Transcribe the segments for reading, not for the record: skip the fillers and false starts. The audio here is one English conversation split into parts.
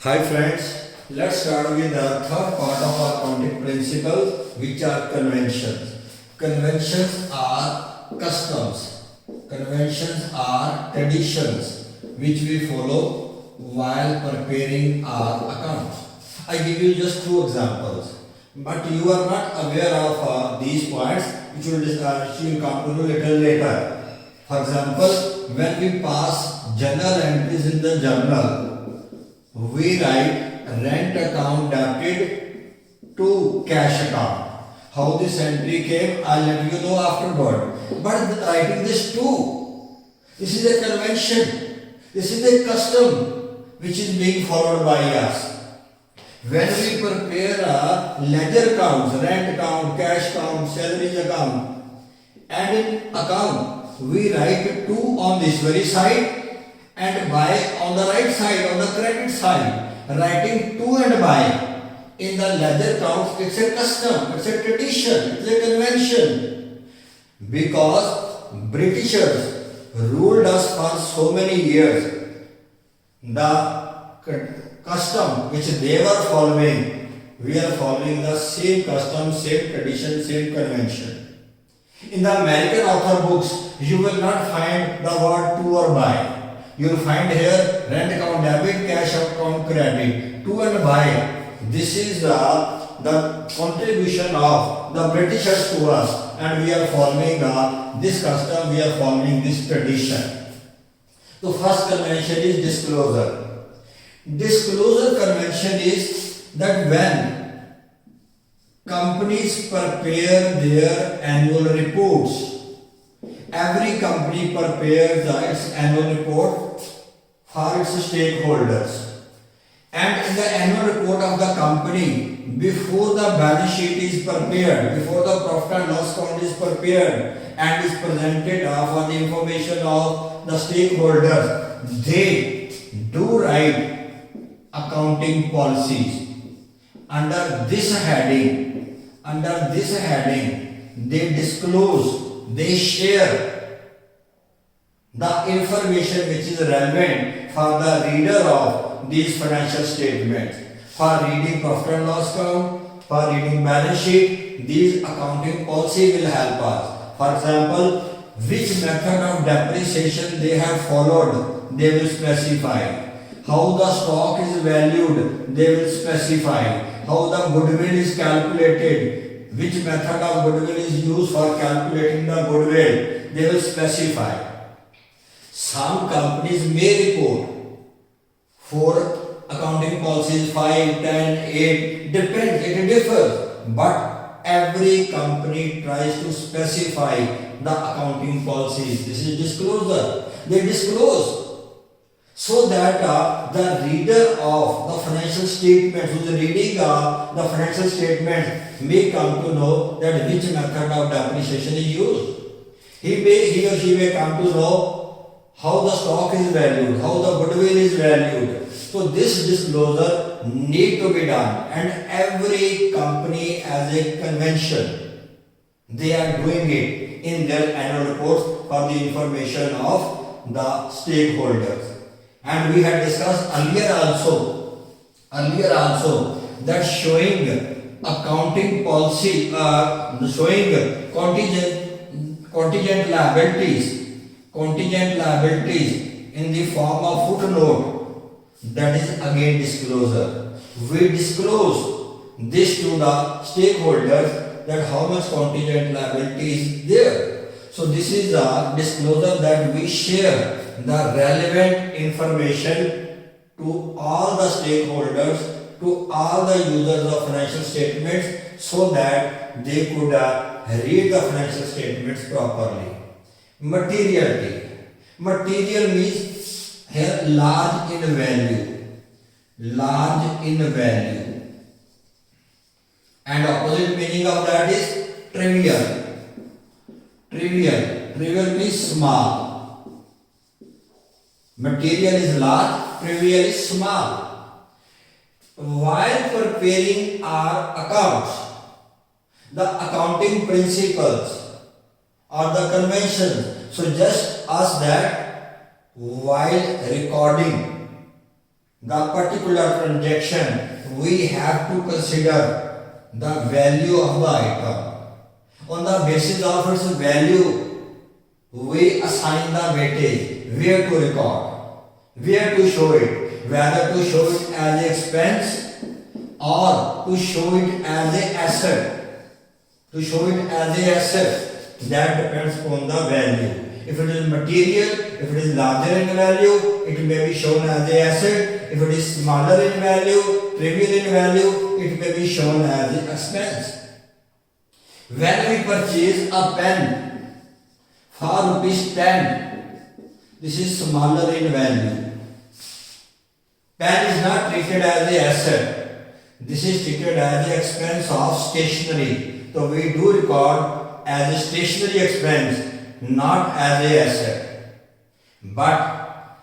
Hi friends, let's start with the third part of our accounting principles, which are conventions. Conventions are customs. Conventions are traditions which we follow while preparing our accounts. I give you just two examples, but you are not aware of these points, which you will come to know little later. For example, when we pass journal entries in the journal, we write rent account debited to cash account. How this entry came, I'll let you know afterward. But writing this too, this is a convention, this is a custom which is being followed by us. When we prepare a ledger accounts, rent account, cash account, salaries account, and in account, we write to on this very side and buy on the right side, on the credit side. Writing to and buy in the ledger accounts, it's a custom, it's a tradition, it's a convention. Because Britishers ruled us for so many years, the custom which they were following, we are following the same custom, same tradition, same convention. In the American author books, you will not find the word to or buy. You will find here rent account debit, cash account credit, to and buy. This is the contribution of the Britishers to us, and we are following this custom, we are following this tradition. The first convention is disclosure. Disclosure convention is that when companies prepare their annual reports, every company prepares its annual report for its stakeholders. And in the annual report of the company, before the balance sheet is prepared, before the profit and loss account is prepared and is presented for the information of the stakeholders, they do write accounting policies. Under this heading, they disclose, they share the information which is relevant for the reader of these financial statements. For reading profit and loss account, for reading balance sheet, these accounting policy will help us. For example, which method of depreciation they have followed, they will specify. How the stock is valued, they will specify. How the goodwill is calculated, which method of goodwill is used for calculating the goodwill, they will specify. Some companies may report 4 accounting policies, 5, 10, 8, depends, it differs. But every company tries to specify the accounting policies. This is disclosure. They disclose so that the reader of the financial statement, who is reading the financial statement, may come to know that which method of depreciation is used. He or she may come to know how the stock is valued, how the goodwill is valued. So this disclosure need to be done, and every company as a convention, they are doing it in their annual reports for the information of the stakeholders. And we had discussed earlier also that showing accounting policy, showing contingent liabilities in the form of footnote, that is again disclosure. We disclose this to the stakeholders that how much contingent liability is there. So this is a disclosure that we share the relevant information to all the stakeholders, to all the users of financial statements, so that they could read the financial statements properly. Materiality. Material means here large in value. Large in value. And opposite meaning of that is trivial. Trivial means small. Material is large, trivial is small. While preparing our accounts, the accounting principles or the conventions suggest us that while recording the particular transaction, we have to consider the value of the item. On the basis of its value, we assign the weightage, where to record, where to show it, whether to show it as an expense or to show it as an asset. To show it as an asset, that depends on the value. If it is material, if it is larger in value, it may be shown as an asset. If it is smaller in value, trivial in value, it may be shown as an expense. When we purchase a pen for ₹10, this is smaller in value. Pen is not treated as an asset. This is treated as an expense of stationery. So we do record as a stationery expense, not as an asset. But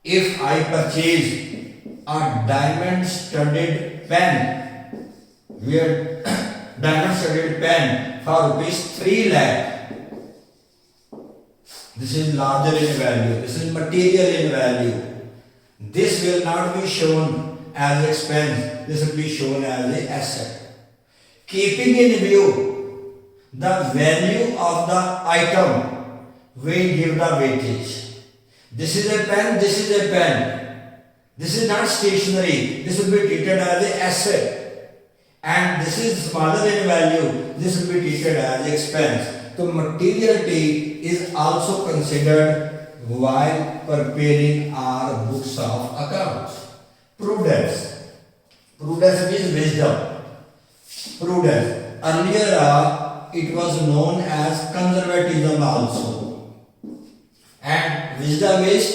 if I purchase a diamond studded pen, where diamond studded pen for ₹3 lakh, this is larger in value, this is material in value. This will not be shown as expense, this will be shown as an asset. Keeping in view the value of the item, we give the weightage. This is a pen, this is a pen. This is not stationery, this will be treated as an asset. And this is smaller in value, this will be treated as expense. So materiality is also considered while preparing our books of accounts. Prudence. Prudence means wisdom. Prudence. Earlier it was known as conservatism also. And wisdom is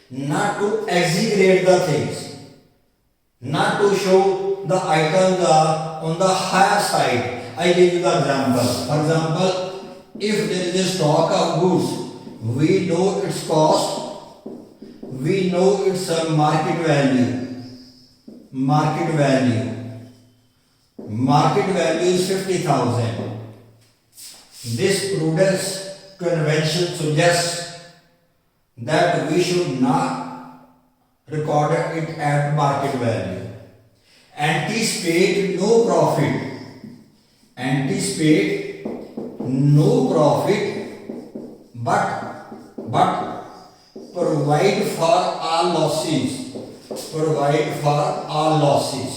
not to exaggerate the things, not to show the items on the higher side. I give you the example. For example, if there is a stock of goods, we know its cost, we know its market value. Market value is 50,000. This prudence convention suggests that we should not record it at market value. Anticipate no profit. Anticipate no profit, but provide for all losses. Provide for all losses.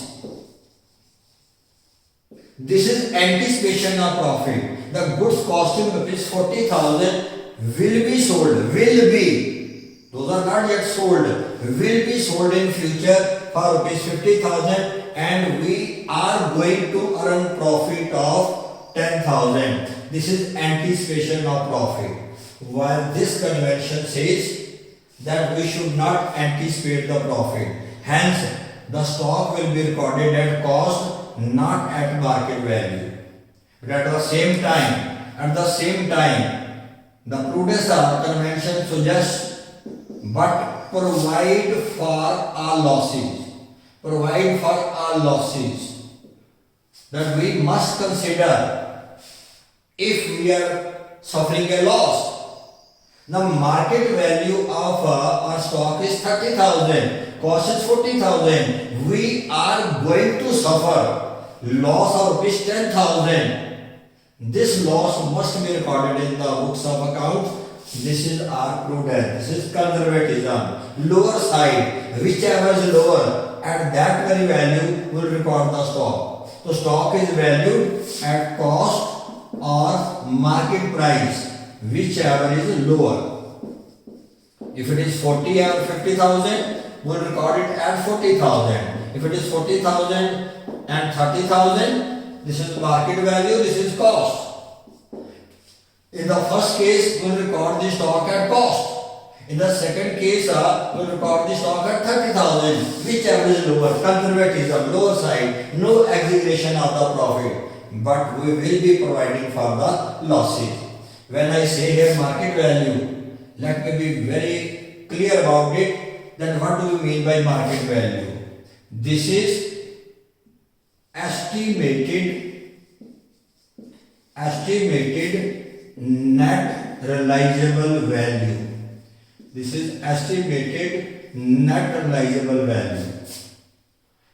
This is anticipation of profit. The goods costing ₹40,000 will be sold. Will be. Those are not yet sold. Will be sold in future for ₹50,000, and we are going to earn profit of 10,000. This is anticipation of profit. While this convention says that we should not anticipate the profit. Hence, the stock will be recorded at cost, not at market value. But at the same time, the prudence convention suggests, but provide for all losses. Provide for all losses. That we must consider if we are suffering a loss. The market value of our stock is 30,000, cost is 40,000. We are going to suffer loss of ₹10,000. This loss must be recorded in the books of accounts. This is our prudence. This is conservatism. Lower side, whichever is lower, at that very value will record the stock. So stock is valued at cost or market price, whichever is lower. If it is 40 or 50,000, we'll record it at 40,000. If it is 40,000 and 30,000, this is market value, this is cost. In the first case, we'll record the stock at cost. In the second case, we'll record the stock at 30,000, whichever is lower. Conservatism, lower side, no exaggeration of the profit, but we will be providing for the losses. When I say here market value, let me be very clear about it. Then what do we mean by market value? This is estimated net realizable value. This is estimated net realizable value.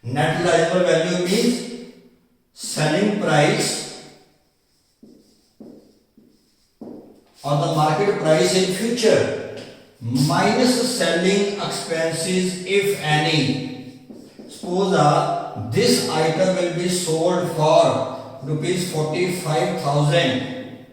Net realizable value means selling price or the market price in future minus selling expenses if any. Suppose this item will be sold for rupees 45,000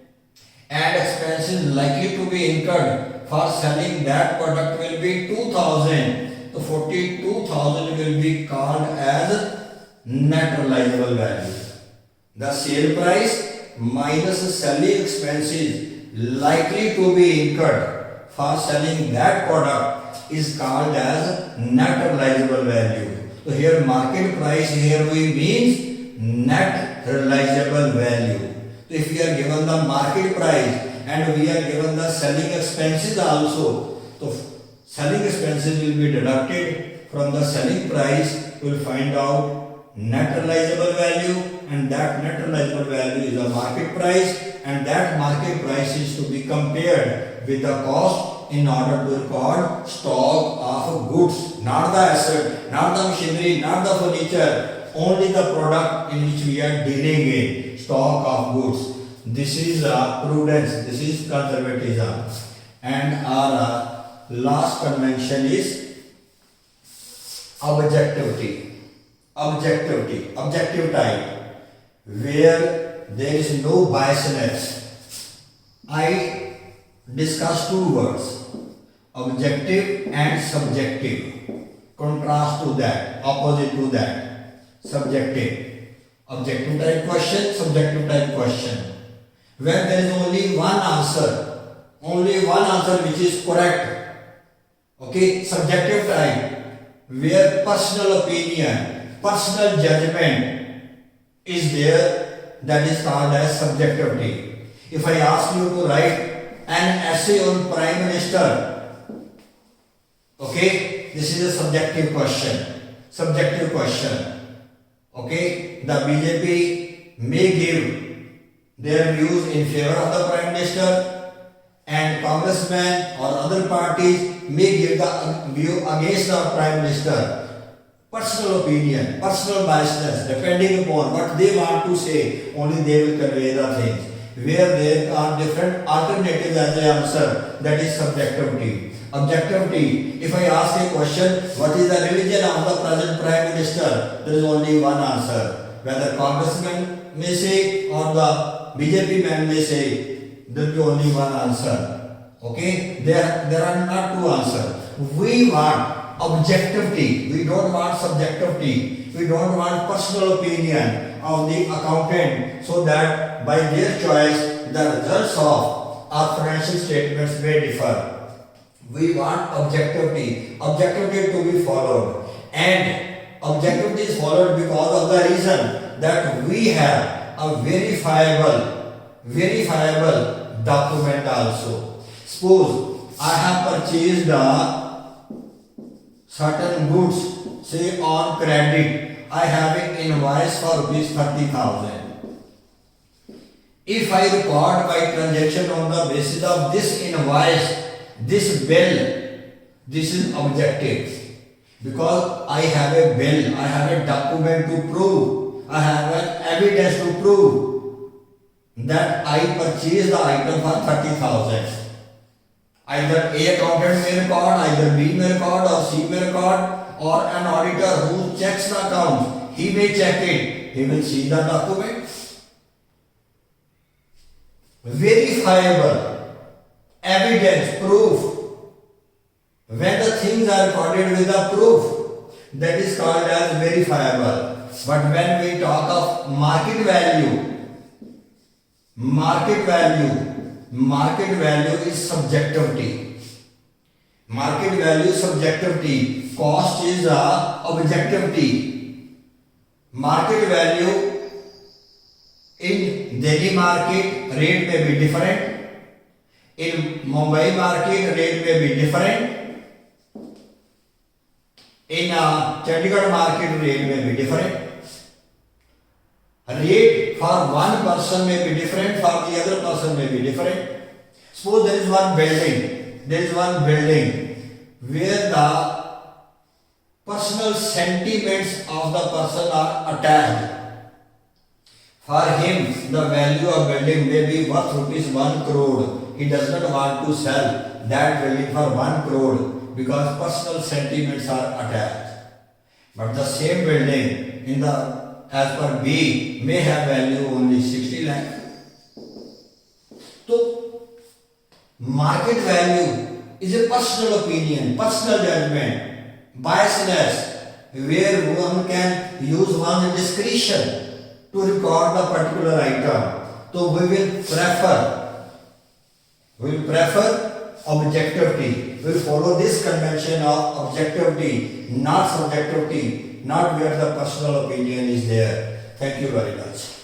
and expenses likely to be incurred for selling that product will be 2,000. So 42,000 will be called as net realizable value. The sale price minus selling expenses likely to be incurred for selling that product is called as net realizable value. So here market price here we means net realizable value. So if we are given the market price and we are given the selling expenses also, so selling expenses will be deducted from the selling price. We will find out net realizable value, and that net realizable value is the market price, and that market price is to be compared with the cost in order to record stock of goods, not the asset, not the machinery, not the furniture, only the product in which we are dealing in, stock of goods. This is prudence, this is conservatism. And our last convention is objectivity. Objective type, where there is no biasness. I discuss two words, objective and subjective. Contrast to that, opposite to that, subjective. Objective type question, subjective type question. When there is only one answer which is correct. Okay, subjective type, where personal opinion, personal judgment is there, that is called as subjectivity. If I ask you to write an essay on Prime Minister, okay, this is a subjective question. Okay, the BJP may give their views in favor of the Prime Minister, and congressmen or other parties may give the view against the Prime Minister. Personal opinion, personal biasness, depending upon what they want to say, only they will convey the things. Where there are different alternatives as the answer, that is subjectivity. Objectivity, if I ask a question, what is the religion of the present Prime Minister? There is only one answer. Whether congressman may say or the BJP man may say, there will be only one answer. Okay? There are not two answers. We want objectivity. We don't want subjectivity. We don't want personal opinion of the accountant, so that by their choice the results of our financial statements may differ. We want objectivity to be followed, and objectivity is followed because of the reason that we have a verifiable document also. Suppose I have purchased certain goods, say on credit, I have an invoice for rupees 30,000. If I record my transaction on the basis of this invoice, this bill, this is objective, because I have a bill, I have a document to prove, I have an evidence to prove that I purchased the item for 30,000. Either A accountant may record, either B may record, or C may record, or an auditor who checks the account, he may check it, he will see the document. Verifiable, evidence, proof. When the things are recorded with a proof, that is called as verifiable. But when we talk of market value is subjectivity. Cost is objectivity. Market value in Delhi market rate may be different. In Mumbai market rate may be different. In Chandigarh market rate may be different. Rate for one person may be different, for the other person may be different. Suppose there is one building there is one building where the personal sentiments of the person are attached. For him, the value of building may be worth rupees 1 crore. He does not want to sell that building for 1 crore because personal sentiments are attached. But the same building in the as per B may have value only 60 lakh. So, market value is a personal opinion, personal judgment, biasness, where one can use one's discretion to record the particular item. So we will prefer objectivity. We will follow this convention of objectivity, not subjectivity, not where the personal opinion is there. Thank you very much.